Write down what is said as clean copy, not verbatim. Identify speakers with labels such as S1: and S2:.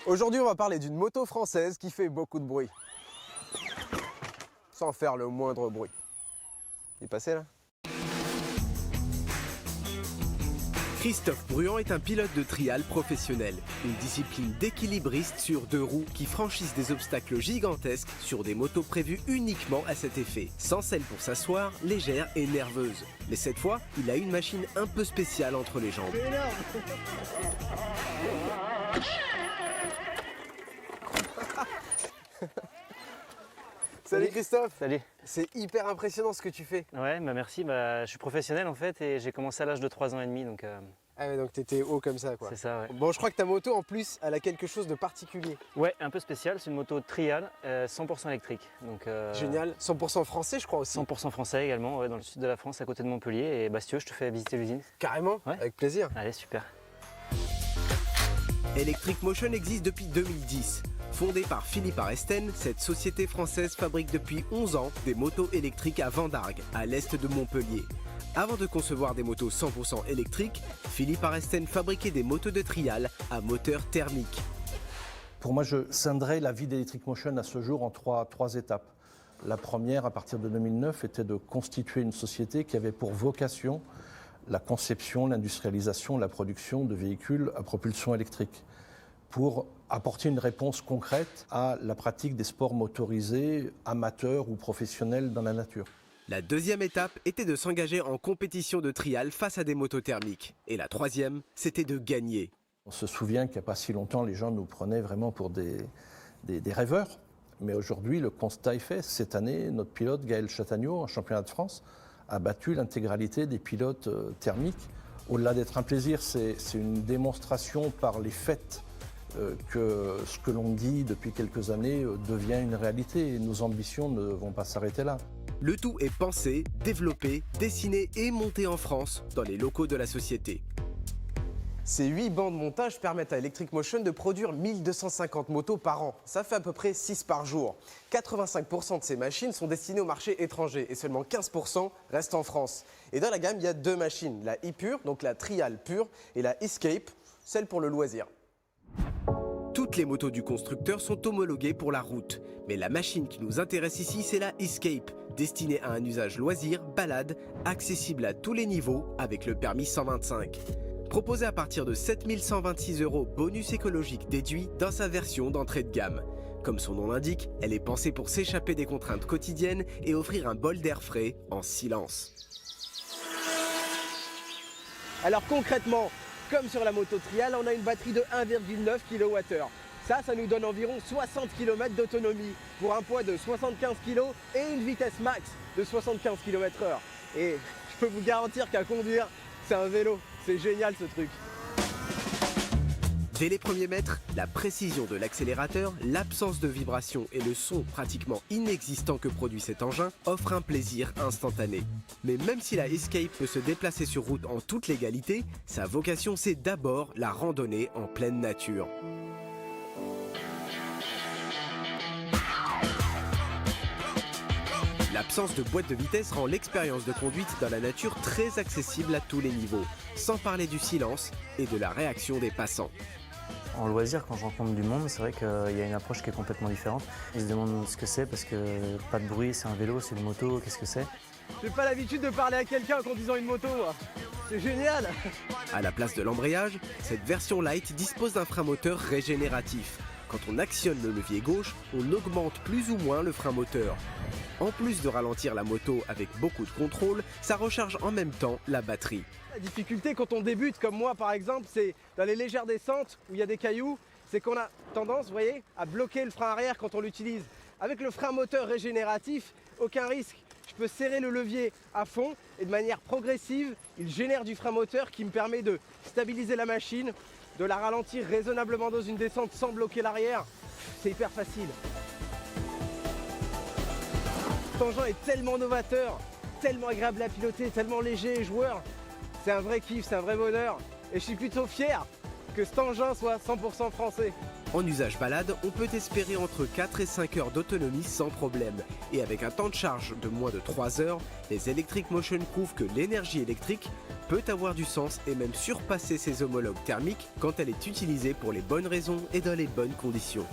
S1: Aujourd'hui, on va parler d'une moto française qui fait beaucoup de bruit. Sans faire le moindre bruit. Il est passé là?
S2: Christophe Bruand est un pilote de trial professionnel, une discipline d'équilibriste sur deux roues qui franchissent des obstacles gigantesques sur des motos prévues uniquement à cet effet, sans selle pour s'asseoir, légère et nerveuse. Mais cette fois, il a une machine un peu spéciale entre les jambes.
S1: C'est énorme. Salut Christophe.
S3: Salut.
S1: C'est hyper impressionnant ce que tu fais.
S3: Ouais, bah merci. Je suis professionnel en fait et j'ai commencé à l'âge de 3 ans et demi donc
S1: Ah ouais, donc t'étais haut comme ça quoi.
S3: c'est ça, ouais.
S1: Bon, je crois que ta moto en plus, elle a quelque chose de particulier.
S3: Ouais, un peu spécial, c'est une moto trial 100% électrique. Donc,
S1: Génial. 100% français, je crois aussi.
S3: 100% français également, ouais, dans le sud de la France, à côté de Montpellier. Et bah si tu veux, je te fais visiter l'usine.
S1: Carrément,
S3: Ouais.
S1: avec plaisir.
S3: Allez, super.
S2: Electric Motion existe depuis 2010. Fondée par Philippe Aresten, cette société française fabrique depuis 11 ans des motos électriques à Vendargues, à l'est de Montpellier. Avant de concevoir des motos 100% électriques, Philippe Aresten fabriquait des motos de trial à moteur thermique.
S4: Pour moi, je scinderais la vie d'Electric Motion à ce jour en trois étapes. La première, à partir de 2009, était de constituer une société qui avait pour vocation la conception, l'industrialisation, la production de véhicules à propulsion électrique, pour apporter une réponse concrète à la pratique des sports motorisés, amateurs ou professionnels dans la nature.
S2: La deuxième étape était de s'engager en compétition de trial face à des motos thermiques. Et la troisième, c'était de gagner.
S4: On se souvient qu'il n'y a pas si longtemps, les gens nous prenaient vraiment pour des rêveurs. Mais aujourd'hui, le constat est fait. Cette année, notre pilote Gaël Chatagnot, en championnat de France, a battu l'intégralité des pilotes thermiques. Au-delà d'être un plaisir, c'est une démonstration par les faits que ce que l'on dit depuis quelques années devient une réalité. Et nos ambitions ne vont pas s'arrêter là.
S2: Le tout est pensé, développé, dessiné et monté en France dans les locaux de la société.
S1: Ces 8 bancs de montage permettent à Electric Motion de produire 1250 motos par an. Ça fait à peu près 6 par jour. 85% de ces machines sont destinées au marché étranger et seulement 15% restent en France. Et dans la gamme, il y a deux machines, la e-Pure, donc la Trial Pure, et la Escape, celle pour le loisir.
S2: Toutes les motos du constructeur sont homologuées pour la route. Mais la machine qui nous intéresse ici, c'est la Escape, destinée à un usage loisir, balade, accessible à tous les niveaux avec le permis 125. Proposée à partir de 7 126 € bonus écologique déduit dans sa version d'entrée de gamme. Comme son nom l'indique, elle est pensée pour s'échapper des contraintes quotidiennes et offrir un bol d'air frais en silence.
S1: Alors concrètement, comme sur la moto Trial, on a une batterie de 1,9 kWh. Ça nous donne environ 60 km d'autonomie pour un poids de 75 kg et une vitesse max de 75 km/h. Et je peux vous garantir qu'à conduire, c'est un vélo. C'est génial ce truc.
S2: Dès les premiers mètres, la précision de l'accélérateur, l'absence de vibration et le son pratiquement inexistant que produit cet engin offrent un plaisir instantané. Mais même si la Escape peut se déplacer sur route en toute légalité, sa vocation c'est d'abord la randonnée en pleine nature. L'absence de boîte de vitesse rend l'expérience de conduite dans la nature très accessible à tous les niveaux, sans parler du silence et de la réaction des passants.
S5: En loisir, quand je rencontre du monde, c'est vrai qu'il y a une approche qui est complètement différente. Ils se demandent ce que c'est parce que pas de bruit, c'est un vélo, c'est une moto, qu'est-ce que c'est?
S1: J'ai pas l'habitude de parler à quelqu'un en conduisant une moto, moi. C'est génial.
S2: À la place de l'embrayage, cette version light dispose d'un frein moteur régénératif. Quand on actionne le levier gauche, on augmente plus ou moins le frein moteur. En plus de ralentir la moto avec beaucoup de contrôle, ça recharge en même temps la batterie.
S1: La difficulté quand on débute, comme moi par exemple, c'est dans les légères descentes où il y a des cailloux, c'est qu'on a tendance, vous voyez, à bloquer le frein arrière quand on l'utilise. Avec le frein moteur régénératif, aucun risque. Je peux serrer le levier à fond et de manière progressive, il génère du frein moteur qui me permet de stabiliser la machine, de la ralentir raisonnablement dans une descente sans bloquer l'arrière. C'est hyper facile. Cet engin est tellement novateur, tellement agréable à piloter, tellement léger et joueur. C'est un vrai kiff, c'est un vrai bonheur. Et je suis plutôt fier que cet engin soit 100% français.
S2: En usage balade, on peut espérer entre 4 et 5 heures d'autonomie sans problème. Et avec un temps de charge de moins de 3 heures, les Electric Motion prouvent que l'énergie électrique peut avoir du sens et même surpasser ses homologues thermiques quand elle est utilisée pour les bonnes raisons et dans les bonnes conditions.